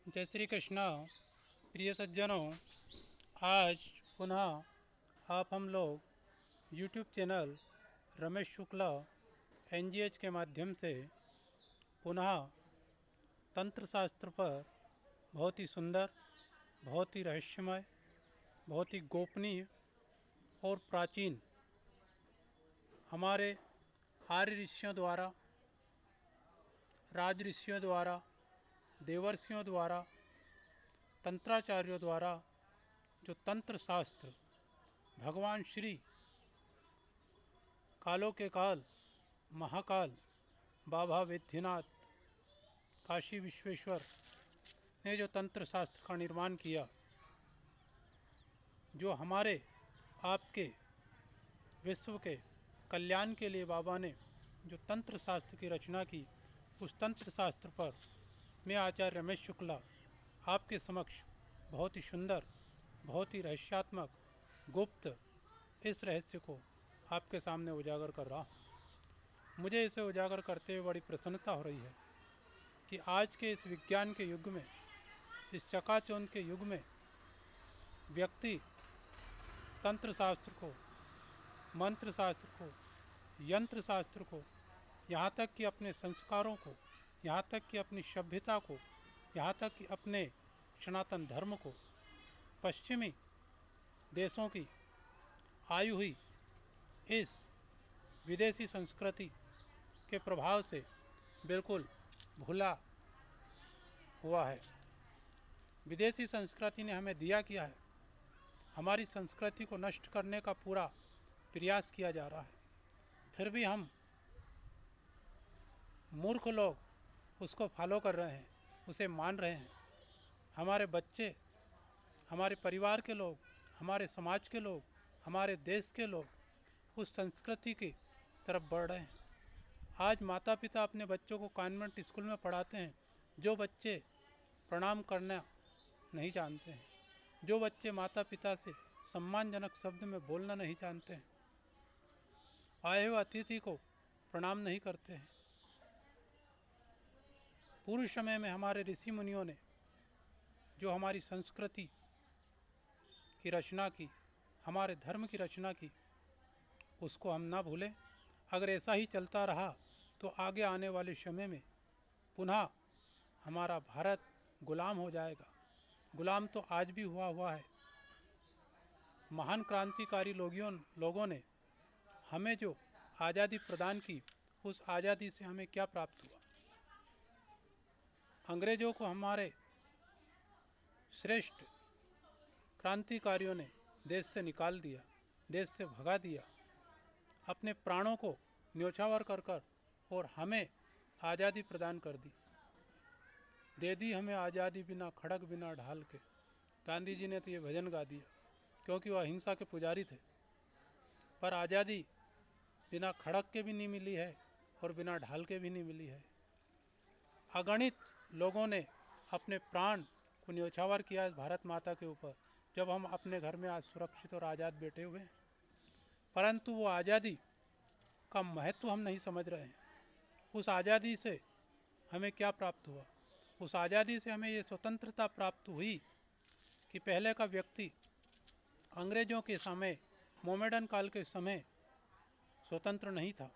जय श्री कृष्णा। प्रिय सज्जनों, आज पुनः आप हम लोग यूट्यूब चैनल रमेश शुक्ला एनजीएच के माध्यम से पुनः तंत्र शास्त्र पर बहुत ही सुंदर, बहुत ही रहस्यमय, बहुत ही गोपनीय और प्राचीन हमारे आर्य ऋषियों द्वारा, राज ऋषियों द्वारा, देवर्षियों द्वारा, तंत्राचार्यों द्वारा जो तंत्र शास्त्र भगवान श्री कालों के काल महाकाल बाबा वैद्यनाथ काशी विश्वेश्वर ने जो तंत्र शास्त्र का निर्माण किया, जो हमारे आपके विश्व के कल्याण के लिए बाबा ने जो तंत्र शास्त्र की रचना की, उस तंत्र शास्त्र पर मैं आचार्य रमेश शुक्ला आपके समक्ष बहुत ही सुंदर, बहुत ही रहस्यात्मक, गुप्त इस रहस्य को आपके सामने उजागर कर रहा हूँ। मुझे इसे उजागर करते हुए बड़ी प्रसन्नता हो रही है कि आज के इस विज्ञान के युग में, इस चकाचौंध के युग में व्यक्ति तंत्र शास्त्र को, मंत्र शास्त्र को, यंत्र शास्त्र को, यहाँ तक कि अपने संस्कारों को, यहाँ तक कि अपनी सभ्यता को, यहाँ तक कि अपने सनातन धर्म को पश्चिमी देशों की आई हुई इस विदेशी संस्कृति के प्रभाव से बिल्कुल भूला हुआ है। विदेशी संस्कृति ने हमें दिया किया है, हमारी संस्कृति को नष्ट करने का पूरा प्रयास किया जा रहा है, फिर भी हम मूर्ख लोग उसको फॉलो कर रहे हैं, उसे मान रहे हैं। हमारे बच्चे, हमारे परिवार के लोग, हमारे समाज के लोग, हमारे देश के लोग उस संस्कृति की तरफ बढ़ रहे हैं। आज माता पिता अपने बच्चों को कॉन्वेंट स्कूल में पढ़ाते हैं, जो बच्चे प्रणाम करना नहीं जानते हैं, जो बच्चे माता पिता से सम्मानजनक शब्द में बोलना नहीं जानते हैं, आए हुए अतिथि को प्रणाम नहीं करते हैं। पूर्व समय में हमारे ऋषि मुनियों ने जो हमारी संस्कृति की रचना की, हमारे धर्म की रचना की, उसको हम ना भूलें। अगर ऐसा ही चलता रहा तो आगे आने वाले समय में पुनः हमारा भारत गुलाम हो जाएगा। गुलाम तो आज भी हुआ है। महान क्रांतिकारी लोगों ने हमें जो आज़ादी प्रदान की, उस आज़ादी से हमें क्या प्राप्त हुआ? अंग्रेजों को हमारे श्रेष्ठ क्रांतिकारियों ने देश से निकाल दिया, देश से भगा दिया, अपने प्राणों को न्योछावर कर और हमें आज़ादी प्रदान कर दी। दे दी हमें आज़ादी बिना खड़क बिना ढाल के। गांधी जी ने तो ये भजन गा दिया, क्योंकि वह अहिंसा के पुजारी थे। पर आज़ादी बिना खड़क के भी नहीं मिली है और बिना ढाल के भी नहीं मिली है। अगणित लोगों ने अपने प्राण को न्योछावर किया इस भारत माता के ऊपर, जब हम अपने घर में आज सुरक्षित और आज़ाद बैठे हुए हैं। परंतु वो आज़ादी का महत्व हम नहीं समझ रहे हैं। उस आज़ादी से हमें क्या प्राप्त हुआ? उस आज़ादी से हमें ये स्वतंत्रता प्राप्त हुई कि पहले का व्यक्ति अंग्रेजों के समय, मोमेडन काल के समय स्वतंत्र नहीं था।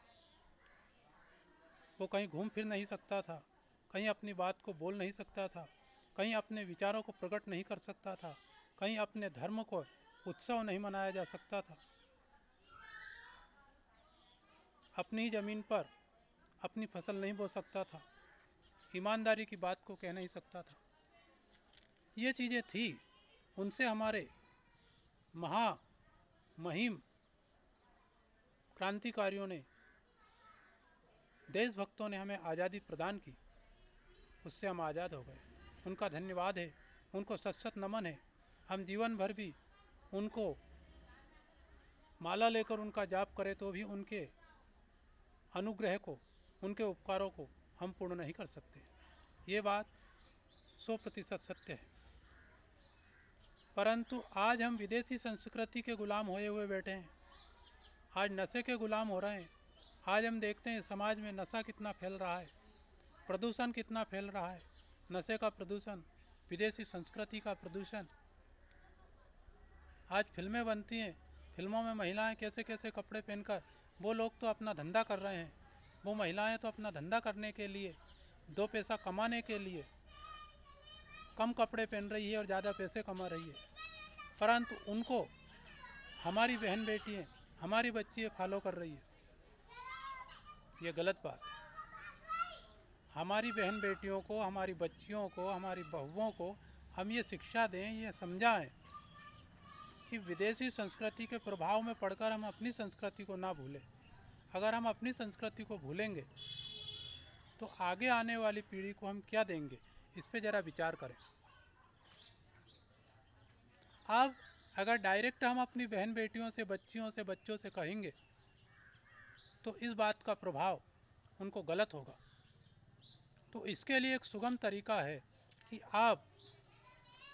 वो कहीं घूम फिर नहीं सकता था, कहीं अपनी बात को बोल नहीं सकता था, कहीं अपने विचारों को प्रकट नहीं कर सकता था, कहीं अपने धर्म को उत्सव नहीं मनाया जा सकता था। अपनी ही ज़मीन पर अपनी फसल नहीं बो सकता था, ईमानदारी की बात को कह नहीं सकता था। ये चीज़ें थी, उनसे हमारे महामहिम क्रांतिकारियों ने, देशभक्तों ने हमें आज़ादी प्रदान की, उससे हम आज़ाद हो गए। उनका धन्यवाद है, उनको सत सत नमन है। हम जीवन भर भी उनको माला लेकर उनका जाप करें तो भी उनके अनुग्रह को, उनके उपकारों को हम पूर्ण नहीं कर सकते। ये बात 100% सत्य है। परंतु आज हम विदेशी संस्कृति के गुलाम होए हुए बैठे हैं। आज नशे के गुलाम हो रहे हैं। आज हम देखते हैं समाज में नशा कितना फैल रहा है, प्रदूषण कितना फैल रहा है। नशे का प्रदूषण, विदेशी संस्कृति का प्रदूषण। आज फिल्में बनती हैं, फिल्मों में महिलाएं कैसे कैसे कपड़े पहनकर, वो लोग तो अपना धंधा कर रहे हैं, वो महिलाएं तो अपना धंधा करने के लिए, दो पैसा कमाने के लिए कम कपड़े पहन रही है और ज़्यादा पैसे कमा रही है, परंतु उनको हमारी बहन बेटियाँ, हमारी बच्ची फॉलो कर रही है। ये गलत बात है। हमारी बहन बेटियों को, हमारी बच्चियों को, हमारी बहुओं को हम ये शिक्षा दें, ये समझाएं कि विदेशी संस्कृति के प्रभाव में पड़कर हम अपनी संस्कृति को ना भूलें। अगर हम अपनी संस्कृति को भूलेंगे तो आगे आने वाली पीढ़ी को हम क्या देंगे, इस पे ज़रा विचार करें। अब अगर डायरेक्ट हम अपनी बहन बेटियों से, बच्चियों से, बच्चों से कहेंगे तो इस बात का प्रभाव उनको गलत होगा। तो इसके लिए एक सुगम तरीका है कि आप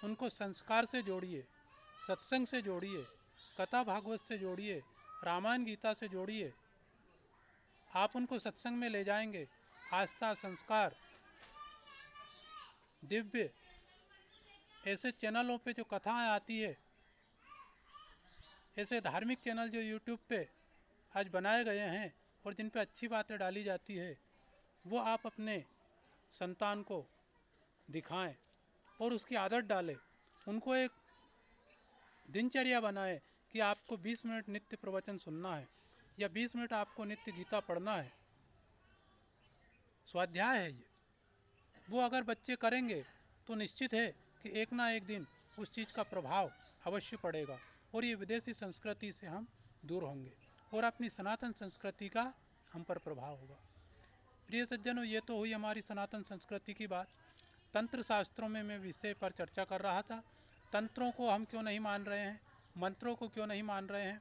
उनको संस्कार से जोड़िए, सत्संग से जोड़िए, कथा भागवत से जोड़िए, रामायण गीता से जोड़िए। आप उनको सत्संग में ले जाएंगे, आस्था, संस्कार, दिव्य ऐसे चैनलों पे जो कथाएं आती है, ऐसे धार्मिक चैनल जो यूट्यूब पे आज बनाए गए हैं और जिन पे अच्छी बातें डाली जाती है, वो आप अपने संतान को दिखाएं और उसकी आदत डालें। उनको एक दिनचर्या बनाएं कि आपको 20 मिनट नित्य प्रवचन सुनना है या 20 मिनट आपको नित्य गीता पढ़ना है। स्वाध्याय है ये। वो अगर बच्चे करेंगे तो निश्चित है कि एक ना एक दिन उस चीज़ का प्रभाव अवश्य पड़ेगा और ये विदेशी संस्कृति से हम दूर होंगे और अपनी सनातन संस्कृति का हम पर प्रभाव होगा। प्रिय सज्जनों, ये तो हुई हमारी सनातन संस्कृति की बात। तंत्र शास्त्रों में मैं विषय पर चर्चा कर रहा था। तंत्रों को हम क्यों नहीं मान रहे हैं, मंत्रों को क्यों नहीं मान रहे हैं,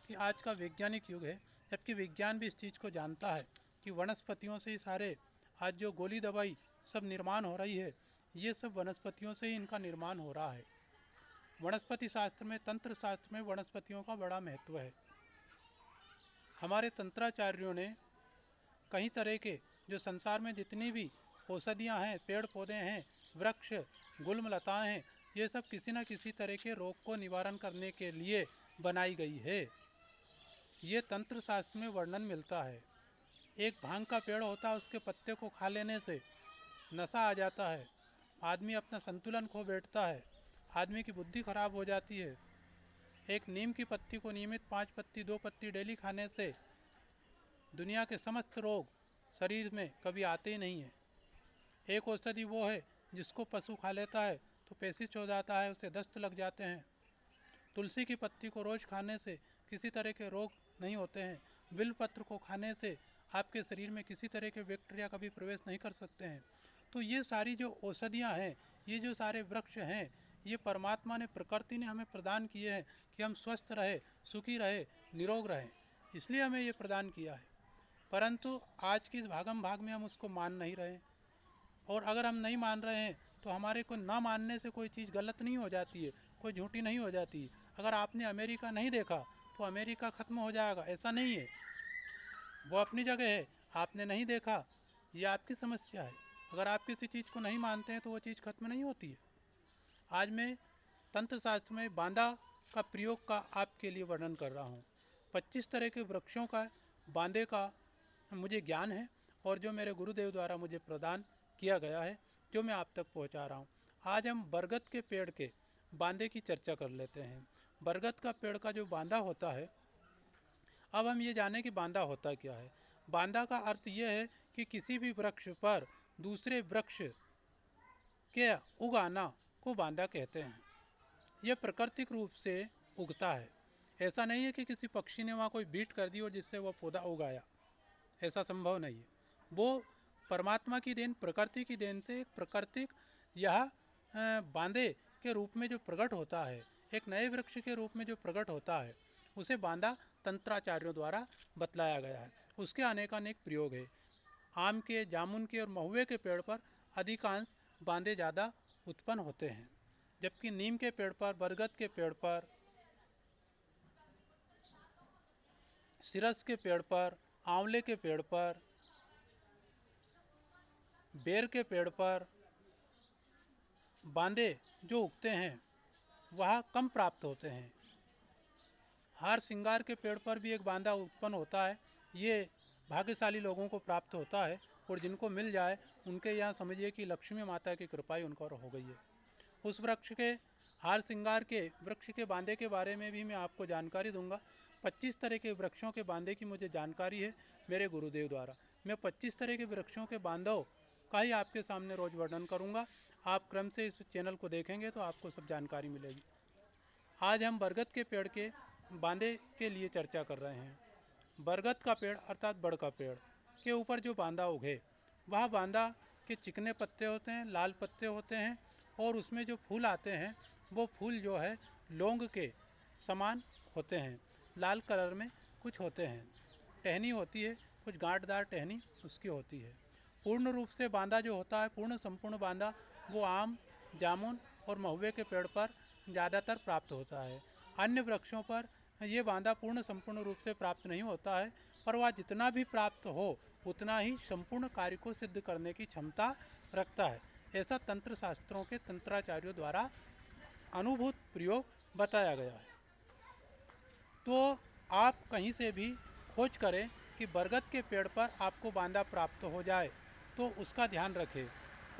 कि आज का वैज्ञानिक युग है, जबकि विज्ञान भी इस चीज़ को जानता है कि वनस्पतियों से ही सारे आज जो गोली दवाई सब निर्माण हो रही है, ये सब वनस्पतियों से ही इनका निर्माण हो रहा है। वनस्पति शास्त्र में, तंत्र शास्त्र में वनस्पतियों का बड़ा महत्व है। हमारे तंत्राचार्यों ने कई तरह के जो संसार में जितनी भी औषधियाँ हैं, पेड़ पौधे हैं, वृक्ष, गुल्म लताएँ हैं, ये सब किसी न किसी तरह के रोग को निवारण करने के लिए बनाई गई है। ये तंत्र शास्त्र में वर्णन मिलता है। एक भांग का पेड़ होता है, उसके पत्ते को खा लेने से नशा आ जाता है, आदमी अपना संतुलन खो बैठता है, आदमी की बुद्धि खराब हो जाती है। एक नीम की पत्ती को नियमित 5 पत्ती 2 पत्ती डेली खाने से दुनिया के समस्त रोग शरीर में कभी आते ही नहीं हैं। एक औषधि वो है जिसको पशु खा लेता है तो पेशिश हो जाता है, उसे दस्त लग जाते हैं। तुलसी की पत्ती को रोज खाने से किसी तरह के रोग नहीं होते हैं। बिल्व पत्र को खाने से आपके शरीर में किसी तरह के बैक्टीरिया कभी प्रवेश नहीं कर सकते हैं। तो ये सारी जो औषधियाँ हैं, ये जो सारे वृक्ष हैं, ये परमात्मा ने, प्रकृति ने हमें प्रदान किए हैं कि हम स्वस्थ रहे, सुखी रहे, निरोग रहें, इसलिए हमें ये प्रदान किया है। परंतु आज की इस भागम भाग में हम उसको मान नहीं रहे, और अगर हम नहीं मान रहे हैं तो हमारे को ना मानने से कोई चीज़ गलत नहीं हो जाती है, कोई झूठी नहीं हो जाती। अगर आपने अमेरिका नहीं देखा तो अमेरिका ख़त्म हो जाएगा, ऐसा नहीं है। वो अपनी जगह है, आपने नहीं देखा, ये आपकी समस्या है। अगर आप किसी चीज़ को नहीं मानते हैं तो वो चीज़ खत्म नहीं होती है। आज मैं तंत्र शास्त्र में बांदा का प्रयोग का आपके लिए वर्णन कर रहा हूँ। 25 तरह के वृक्षों का, बांदे का मुझे ज्ञान है और जो मेरे गुरुदेव द्वारा मुझे प्रदान किया गया है, जो मैं आप तक पहुँचा रहा हूँ। आज हम बरगद के पेड़ के बांदे की चर्चा कर लेते हैं। बरगद का पेड़ का जो बांदा होता है, अब हम ये जाने कि बांदा होता क्या है। बांदा का अर्थ यह है कि किसी भी वृक्ष पर दूसरे वृक्ष के उगाना को बांदा कहते हैं। यह प्राकृतिक रूप से उगता है। ऐसा नहीं है कि किसी पक्षी ने वहाँ कोई बीट कर दी और जिससे वह पौधा उगाया, ऐसा संभव नहीं है। वो परमात्मा की देन, प्रकृति की देन से एक प्राकृतिक यह बांदे के रूप में जो प्रकट होता है, एक नए वृक्ष के रूप में जो प्रकट होता है, उसे बांदा तंत्राचार्यों द्वारा बतलाया गया है। उसके अनेकानेक प्रयोग है। आम के, जामुन के और महुए के पेड़ पर अधिकांश बांदे ज़्यादा उत्पन्न होते हैं, जबकि नीम के पेड़ पर, बरगद के पेड़ पर, सिरस के पेड़ पर, आंवले के पेड़ पर, बेर के पेड़ पर, बांदे जो उगते हैं वह कम प्राप्त होते हैं। हार श्रृंगार के पेड़ पर भी एक बांदा उत्पन्न होता है। ये भाग्यशाली लोगों को प्राप्त होता है और जिनको मिल जाए उनके यहाँ समझिए कि लक्ष्मी माता की कृपा ही उनको हो गई है। उस वृक्ष के हार श्रृंगार के वृक्ष के बांदे के बारे में भी मैं आपको जानकारी दूंगा। 25 तरह के वृक्षों के बांदे की मुझे जानकारी है मेरे गुरुदेव द्वारा। मैं 25 तरह के वृक्षों के बांधों का ही आपके सामने रोज वर्णन करूंगा। आप क्रम से इस चैनल को देखेंगे तो आपको सब जानकारी मिलेगी। आज हम बरगद के पेड़ के बांदे के लिए चर्चा कर रहे हैं। बरगद का पेड़ अर्थात बड़ का पेड़ के ऊपर जो बांदा उगे वह बांदा के चिकने पत्ते होते हैं, लाल पत्ते होते हैं और उसमें जो फूल आते हैं वो फूल जो है लौंग के समान होते हैं, लाल कलर में कुछ होते हैं। टहनी होती है, कुछ गांठदार टहनी उसकी होती है। पूर्ण रूप से बांदा जो होता है, पूर्ण संपूर्ण बांदा, वो आम, जामुन और महुए के पेड़ पर ज़्यादातर प्राप्त होता है। अन्य वृक्षों पर ये बांदा पूर्ण संपूर्ण रूप से प्राप्त नहीं होता है, पर वह जितना भी प्राप्त हो उतना ही संपूर्ण कार्य को सिद्ध करने की क्षमता रखता है। ऐसा तंत्र शास्त्रों के तंत्राचार्यों द्वारा अनुभूत प्रयोग बताया गया है। तो आप कहीं से भी खोज करें कि बरगद के पेड़ पर आपको बांदा प्राप्त हो जाए तो उसका ध्यान रखें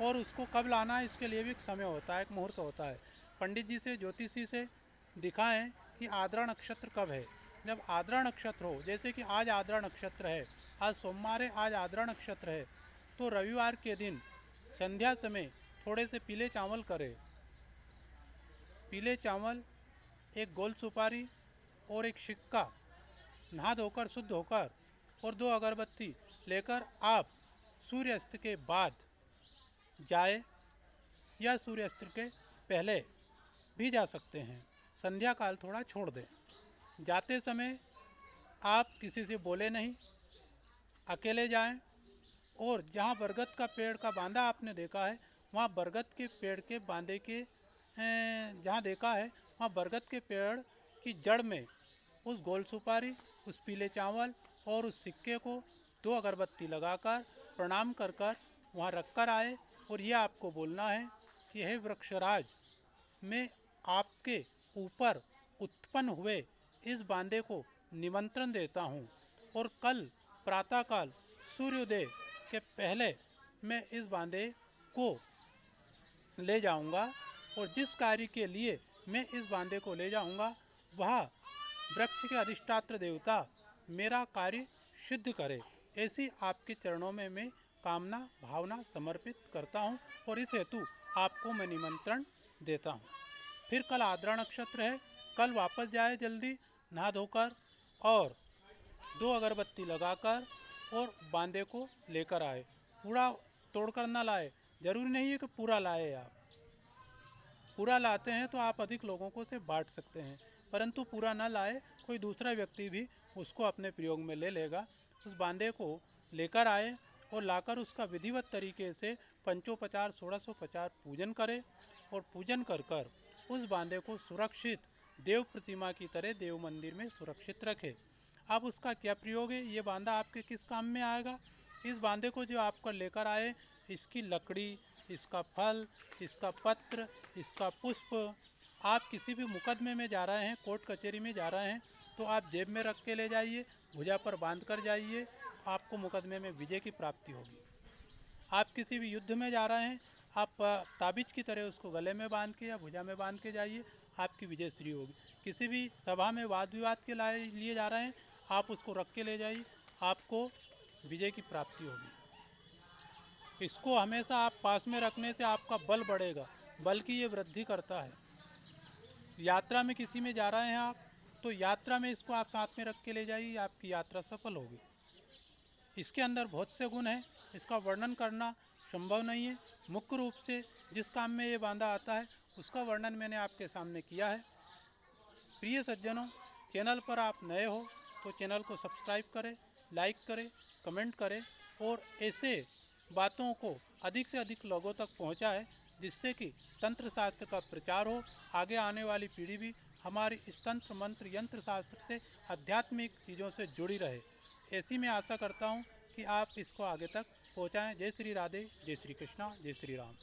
और उसको कब लाना है इसके लिए भी एक समय होता है, एक मुहूर्त होता है। पंडित जी से, ज्योतिषी से दिखाएं कि आद्रा नक्षत्र कब है। जब आद्रा नक्षत्र हो, जैसे कि आज आद्रा नक्षत्र है, आज सोमवार है, आज आद्रा नक्षत्र है, तो रविवार के दिन संध्या समय थोड़े से पीले चावल करें। पीले चावल, एक गोल सुपारी और एक सिक्का, नहा धोकर शुद्ध होकर और 2 अगरबत्ती लेकर आप सूर्यास्त के बाद जाए या सूर्यास्त के पहले भी जा सकते हैं। संध्या काल थोड़ा छोड़ दें। जाते समय आप किसी से बोले नहीं, अकेले जाएं और जहाँ बरगद का पेड़ का बांदा आपने देखा है वहाँ बरगद के पेड़ के बांदे के जहाँ देखा है वहाँ बरगद के पेड़ की जड़ में उस गोल सुपारी, उस पीले चावल और उस सिक्के को 2 अगरबत्ती लगाकर प्रणाम कर कर वहाँ रख कर आए और यह आपको बोलना है कि हे वृक्षराज, मैं आपके ऊपर उत्पन्न हुए इस बांदे को निमंत्रण देता हूँ और कल प्रातःकाल सूर्योदय के पहले मैं इस बांदे को ले जाऊंगा और जिस कार्य के लिए मैं इस बांदे को ले जाऊंगा वह वृक्ष के अधिष्ठात्र देवता मेरा कार्य सिद्ध करे। ऐसी आपके चरणों में मैं कामना भावना समर्पित करता हूँ और इस हेतु आपको मैं निमंत्रण देता हूँ। फिर कल आद्रा नक्षत्र है, कल वापस जाए जल्दी नहा धोकर और 2 अगरबत्ती लगाकर और बांदे को लेकर आए। पूरा तोड़कर ना लाए, जरूरी नहीं है कि पूरा लाए। आप पूरा लाते हैं तो आप अधिक लोगों को से बांट सकते हैं, परंतु पूरा ना लाए, कोई दूसरा व्यक्ति भी उसको अपने प्रयोग में ले लेगा। उस बांदे को लेकर आए और लाकर उसका विधिवत तरीके से पंचोपचार 1650 पूजन करे और पूजन कर कर उस बांदे को सुरक्षित देव प्रतिमा की तरह देव मंदिर में सुरक्षित रखे। अब उसका क्या प्रयोग है, ये बांदा आपके किस काम में आएगा। इस बांदे को जो आपका लेकर आए, इसकी लकड़ी, इसका फल, इसका पत्र, इसका पुष्प, आप किसी भी मुकदमे में जा रहे हैं, कोर्ट कचहरी में जा रहे हैं तो आप जेब में रख के ले जाइए, भुजा पर बांध कर जाइए, आपको मुकदमे में विजय की प्राप्ति होगी। आप किसी भी युद्ध में जा रहे हैं, आप ताबीज की तरह उसको गले में बांध के या भुजा में बांध के जाइए, आपकी विजय श्री होगी। किसी भी सभा में वाद विवाद के लिए जा रहे हैं, आप उसको रख के ले जाइए, आपको विजय की प्राप्ति होगी। इसको हमेशा आप पास में रखने से आपका बल बढ़ेगा, बल्कि ये वृद्धि करता है। यात्रा में किसी में जा रहे हैं आप, तो यात्रा में इसको आप साथ में रख के ले जाइए, आपकी यात्रा सफल होगी। इसके अंदर बहुत से गुण हैं, इसका वर्णन करना संभव नहीं है। मुख्य रूप से जिस काम में ये बांधा आता है उसका वर्णन मैंने आपके सामने किया है। प्रिय सज्जनों, चैनल पर आप नए हो तो चैनल को सब्सक्राइब करें, लाइक करें, कमेंट करें और ऐसे बातों को अधिक से अधिक लोगों तक पहुंचाएं जिससे कि तंत्र शास्त्र का प्रचार हो, आगे आने वाली पीढ़ी भी हमारी इस तंत्र मंत्र यंत्र शास्त्र से आध्यात्मिक चीज़ों से जुड़ी रहे। ऐसी मैं आशा करता हूँ कि आप इसको आगे तक पहुँचाएँ। जय श्री राधे, जय श्री कृष्णा, जय श्री राम।